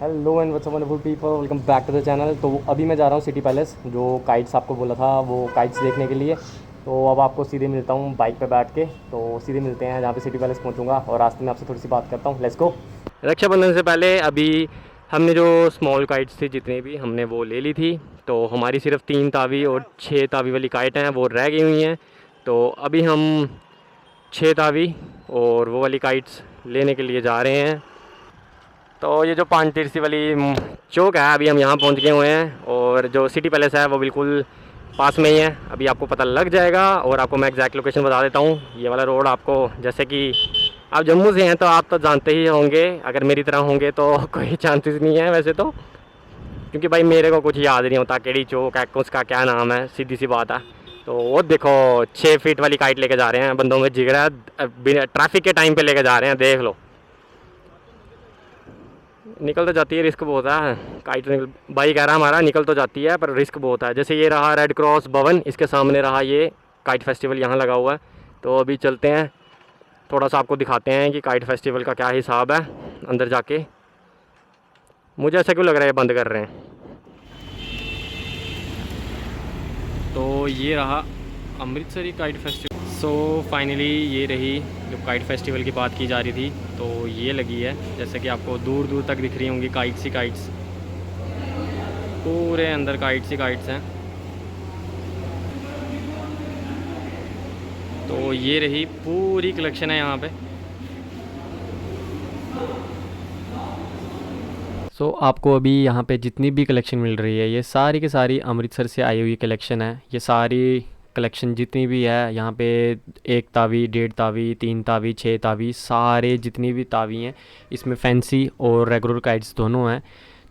Hello and what's up wonderful people, welcome back to the channel. तो अभी मैं जा रहा हूँ सिटी पैलेस, जो काइट्स आपको बोला था वो काइट्स देखने के लिए। तो अब आपको सीधे मिलता हूँ बाइक पे बैठ के। तो सीधे मिलते हैं जहाँ पे सिटी पैलेस पहुँचूँगा और रास्ते में आपसे थोड़ी सी बात करता हूँ। Let's go. रक्षाबंधन से पहले अभी हमने जो स्मॉल काइट्स थी जितनी भी हमने वो ले ली थी। तो हमारी सिर्फ 3 तावी और 6 तावी वाली काइट हैं वो रह गई हुई हैं। तो अभी हम 6 तावी और वो वाली काइट्स लेने के लिए जा रहे हैं। तो ये जो पान तिरसी वाली चौक है, अभी हम यहाँ पहुँच गए हुए हैं और जो सिटी पैलेस है वो बिल्कुल पास में ही है। अभी आपको पता लग जाएगा और आपको मैं एग्जैक्ट लोकेशन बता देता हूँ। ये वाला रोड आपको, जैसे कि आप जम्मू से हैं तो आप तो जानते ही होंगे, अगर मेरी तरह होंगे तो कोई चांसेस नहीं है वैसे तो, क्योंकि भाई मेरे को कुछ याद नहीं होता केड़ी चौक है, उसका क्या नाम है, सीधी सी बात है। तो वो देखो 6 फीट वाली काइट लेके जा रहे हैं, बंदों में जिगरा है, ट्रैफिक के टाइम पे लेके जा रहे हैं। देख लो निकल तो जाती है, रिस्क बहुत है। काइट भाई कह रहा हमारा निकल तो जाती है पर रिस्क बहुत है। जैसे ये रहा रेड क्रॉस भवन, इसके सामने रहा ये काइट फेस्टिवल यहाँ लगा हुआ है। तो अभी चलते हैं, थोड़ा सा आपको दिखाते हैं कि काइट फेस्टिवल का क्या हिसाब है अंदर जाके। मुझे ऐसा क्यों लग रहा है बंद कर रहे हैं। तो ये रहा Amritsari kite festival. So finally ये रही जो काइट फेस्टिवल की बात की जा रही थी, तो ये लगी है। जैसे कि आपको दूर दूर तक दिख रही होंगी काइट्स ही काइट्स, पूरे अंदर काइट्स ही काइट्स हैं। तो ये रही पूरी कलेक्शन है यहाँ पे। सो आपको अभी यहाँ पे जितनी भी कलेक्शन मिल रही है ये सारी की सारी अमृतसर से आई हुई कलेक्शन है। ये सारी कलेक्शन जितनी भी है यहाँ पे 1 तावी, 1.5 तावी, 3 तावी, 6 तावी, सारे जितनी भी तावी हैं इसमें फैंसी और रेगुलर काइट्स दोनों हैं।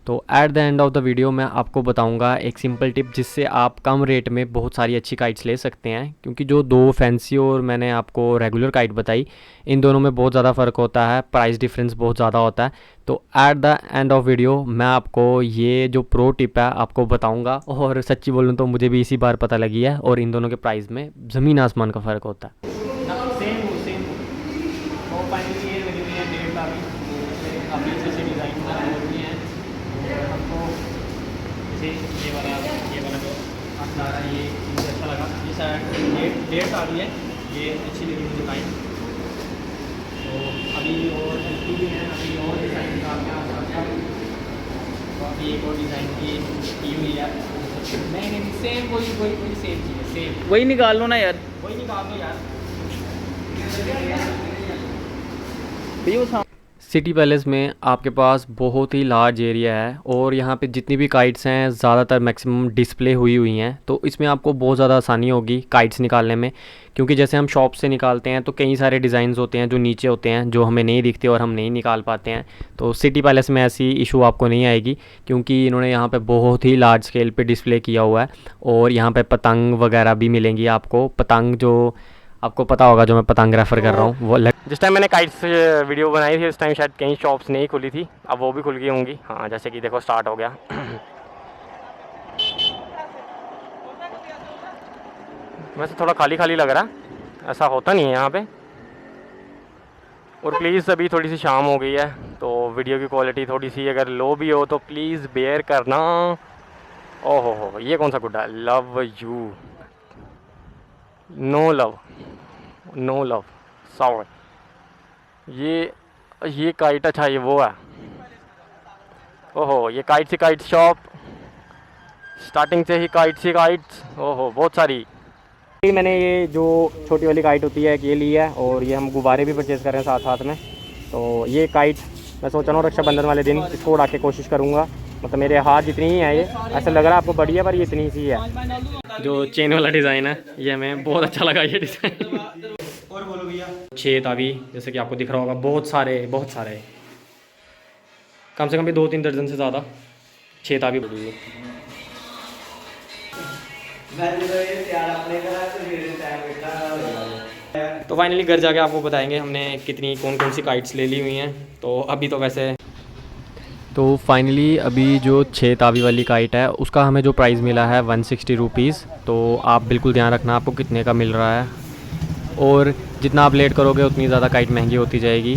तो at the end of the video मैं आपको बताऊंगा एक सिंपल टिप जिससे आप कम रेट में बहुत सारी अच्छी काइट्स ले सकते हैं। क्योंकि जो 2 फैंसी और मैंने आपको रेगुलर काइट बताई, इन दोनों में बहुत ज़्यादा फ़र्क होता है, प्राइस डिफरेंस बहुत ज़्यादा होता है। तो at the end of video मैं आपको ये जो प्रो टिप है आपको बताऊंगा। और सच्ची बोलूँ तो मुझे भी इसी बार पता लगी है, और इन दोनों के प्राइस में ज़मीन आसमान का फ़र्क होता है। ये वाला जो अंदाज़ा ये मुझे अच्छा लगा। ये शायद डेट आ रही है, ये अच्छी लगी मुझे टाइम। तो अभी और भी हैं, अभी और डिज़ाइन का तो अभी एक और डिज़ाइन की हुई है। नहीं सेम वही सेम चीज़ है, सेम वही निकाल लो ना यार, वही निकाल दो यार। सिटी पैलेस में आपके पास बहुत ही लार्ज एरिया है और यहाँ पे जितनी भी काइट्स हैं ज़्यादातर मैक्सिमम डिस्प्ले हुई हुई हैं। तो इसमें आपको बहुत ज़्यादा आसानी होगी काइट्स निकालने में, क्योंकि जैसे हम शॉप से निकालते हैं तो कई सारे डिज़ाइंस होते हैं जो नीचे होते हैं, जो हमें नहीं दिखते और हम नहीं निकाल पाते हैं। तो सिटी पैलेस में ऐसी इशू आपको नहीं आएगी, क्योंकि इन्होंने यहाँ पर बहुत ही लार्ज स्केल पर डिस्प्ले किया हुआ है। और यहाँ पर पतंग वगैरह भी मिलेंगी आपको। पतंग जो आपको पता होगा, जो मैं पतंग रेफ़र कर रहा हूँ वो जिस टाइम मैंने काइट्स वीडियो बनाई थी उस टाइम शायद कई शॉप्स नहीं खुली थी, अब वो भी खुल गई होंगी। हाँ जैसे कि देखो स्टार्ट हो गया। वैसे थोड़ा खाली खाली लग रहा है, ऐसा होता नहीं है यहाँ पे। और प्लीज़ अभी थोड़ी सी शाम हो गई है तो वीडियो की क्वालिटी थोड़ी सी अगर लो भी हो तो प्लीज़ बेयर करना। ओहो ये कौन सा गुड्डा है, love you, no love, no love, sorry. ये काइट, अच्छा ये वो है। ओहो ये काइट शॉप, स्टार्टिंग से ही काइट्स। ओहो बहुत सारी। मैंने ये जो छोटी वाली काइट होती है ये ली है, और ये हम गुब्बारे भी परचेज़ कर रहे हैं साथ साथ में। तो ये काइट मैं सोच रहा हूँ रक्षाबंधन वाले दिन इसको उड़ा के कोशिश करूँगा। मतलब मेरे हाथ जितनी ही है, ये ऐसा लग रहा है आपको बढ़िया, पर ये इतनी सी है। जो चेन वाला डिज़ाइन है ये हमें बहुत अच्छा लगा, ये डिज़ाइन। और बोलो भैया। 6 तावी जैसे कि आपको दिख रहा होगा, बहुत सारे कम से कम भी 2-3 दर्जन से ज़्यादा 6 तावी बड़ी है। तो फाइनली घर जाके आपको बताएंगे हमने कौन कौन सी काइट्स ले ली हुई हैं। तो अभी तो वैसे तो फाइनली अभी जो 6 तावी वाली काइट है उसका हमें जो प्राइस मिला है 160 रुपीज़। तो आप बिल्कुल ध्यान रखना आपको कितने का मिल रहा है, और जितना आप लेट करोगे उतनी ज़्यादा काइट महंगी होती जाएगी।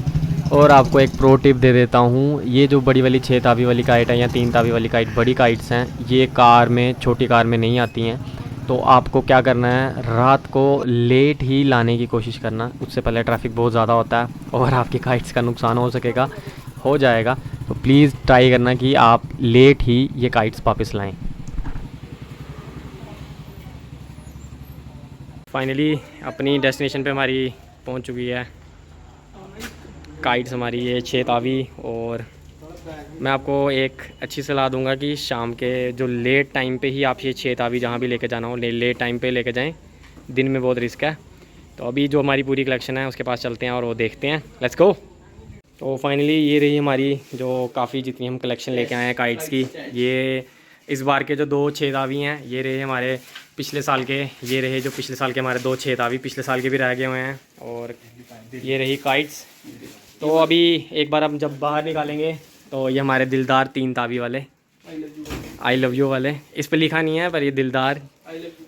और आपको एक प्रो टिप दे देता हूँ, ये जो बड़ी वाली 6 तावी वाली काइट है या 3 तावी वाली काइट, बड़ी काइट्स हैं, ये कार में, छोटी कार में नहीं आती हैं। तो आपको क्या करना है, रात को लेट ही लाने की कोशिश करना, उससे पहले ट्रैफिक बहुत ज़्यादा होता है और आपकी काइट्स का नुकसान हो जाएगा। तो प्लीज़ ट्राई करना कि आप लेट ही ये काइट्स वापस लाएं। फाइनली अपनी डेस्टिनेशन पे हमारी पहुंच चुकी है काइट्स हमारी, ये 6 तावी। और मैं आपको एक अच्छी सलाह दूंगा कि शाम के जो लेट टाइम पे ही आप ये 6 तावी जहाँ भी लेके जाना हो लेट टाइम पे लेके जाएं, दिन में बहुत रिस्क है। तो अभी जो हमारी पूरी कलेक्शन है उसके पास चलते हैं और वो देखते हैं, लेट्स गो। तो फाइनली ये रही हमारी जो काफ़ी जितनी हम कलेक्शन लेके आए हैं काइट्स की। ये इस बार के जो 2 6 तावी हैं, ये रहे हमारे पिछले साल के, ये रहे जो पिछले साल के हमारे 2 6 तावी पिछले साल के भी रह गए हुए हैं। और ये रही काइट्स। तो अभी एक बार हम जब बाहर निकालेंगे तो ये हमारे दिलदार 3 तावी वाले, आई लव यू वाले, इस पर लिखा नहीं है पर ये दिलदार।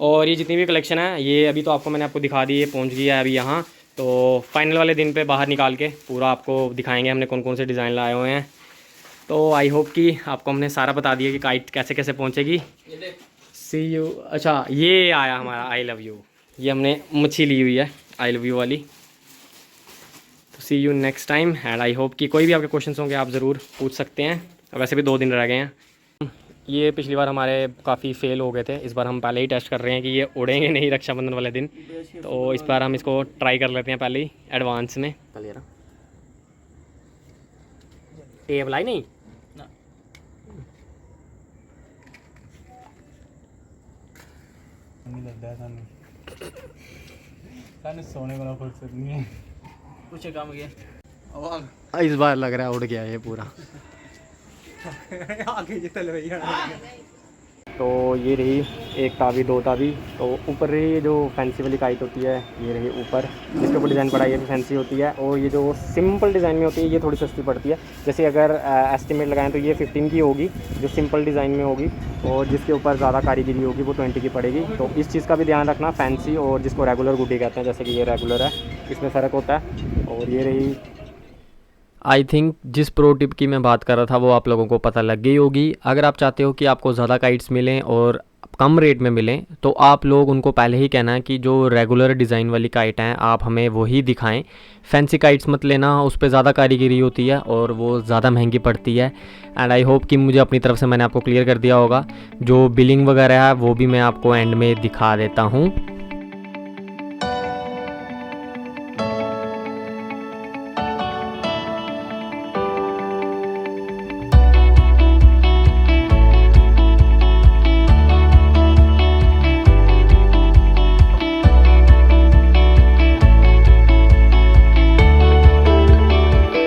और ये जितनी भी कलेक्शन है ये अभी तो आपको मैंने आपको दिखा दी, ये पहुँच गया है अभी यहाँ। तो फाइनल वाले दिन पे बाहर निकाल के पूरा आपको दिखाएंगे हमने कौन कौन से डिज़ाइन लाए हुए हैं। तो आई होप कि आपको हमने सारा बता दिया कि काइट कैसे कैसे पहुँचेगी। सी यू। अच्छा ये आया हमारा आई लव यू, ये हमने मच्छी ली हुई है आई लव यू वाली। तो see you next time and I hope कि कोई भी आपके क्वेश्चंस होंगे आप ज़रूर पूछ सकते हैं। वैसे भी 2 दिन रह गए हैं। ये पिछली बार हमारे काफ़ी फेल हो गए थे, इस बार हम पहले ही टेस्ट कर रहे हैं कि ये उड़ेंगे नहीं रक्षाबंधन वाले दिन। तो इस बार हम इसको ट्राई कर लेते हैं पहले ही एडवांस में। टेप लाई नहीं सोने वाला फुर्सत नहीं है, कुछ काम किया। इस बार लग रहा है उड़ गया ये पूरा। आगे चल भैया। तो ये रही 1 तावी 2 तावी। तो ऊपर रही ये जो फैंसी वाली काइट होती है, ये रही ऊपर, जिसके ऊपर डिज़ाइन पड़ा है ये भी फैंसी होती है। और ये जो सिंपल डिज़ाइन में होती है ये थोड़ी सस्ती पड़ती है। जैसे अगर एस्टिमेट लगाएं तो ये 15 की होगी जो सिंपल डिज़ाइन में होगी, और जिसके ऊपर ज़्यादा कारीगरी होगी वो 20 की पड़ेगी। तो इस चीज़ का भी ध्यान रखना, फैंसी और जिसको रेगुलर गुड्डी कहते हैं, जैसे कि ये रेगुलर है, इसमें फ़र्क होता है। और ये रही, आई थिंक जिस प्रो टिप की मैं बात कर रहा था वो आप लोगों को पता लग गई होगी। अगर आप चाहते हो कि आपको ज़्यादा काइट्स मिलें और कम रेट में मिलें तो आप लोग उनको पहले ही कहना है कि जो रेगुलर डिज़ाइन वाली काइट हैं आप हमें वही दिखाएं। फैंसी काइट्स मत लेना, उस पर ज़्यादा कारीगरी होती है और वो ज़्यादा महंगी पड़ती है। एंड आई होप कि मुझे अपनी तरफ से मैंने आपको क्लियर कर दिया होगा। जो बिलिंग वगैरह है वो भी मैं आपको एंड में दिखा देता हूँ।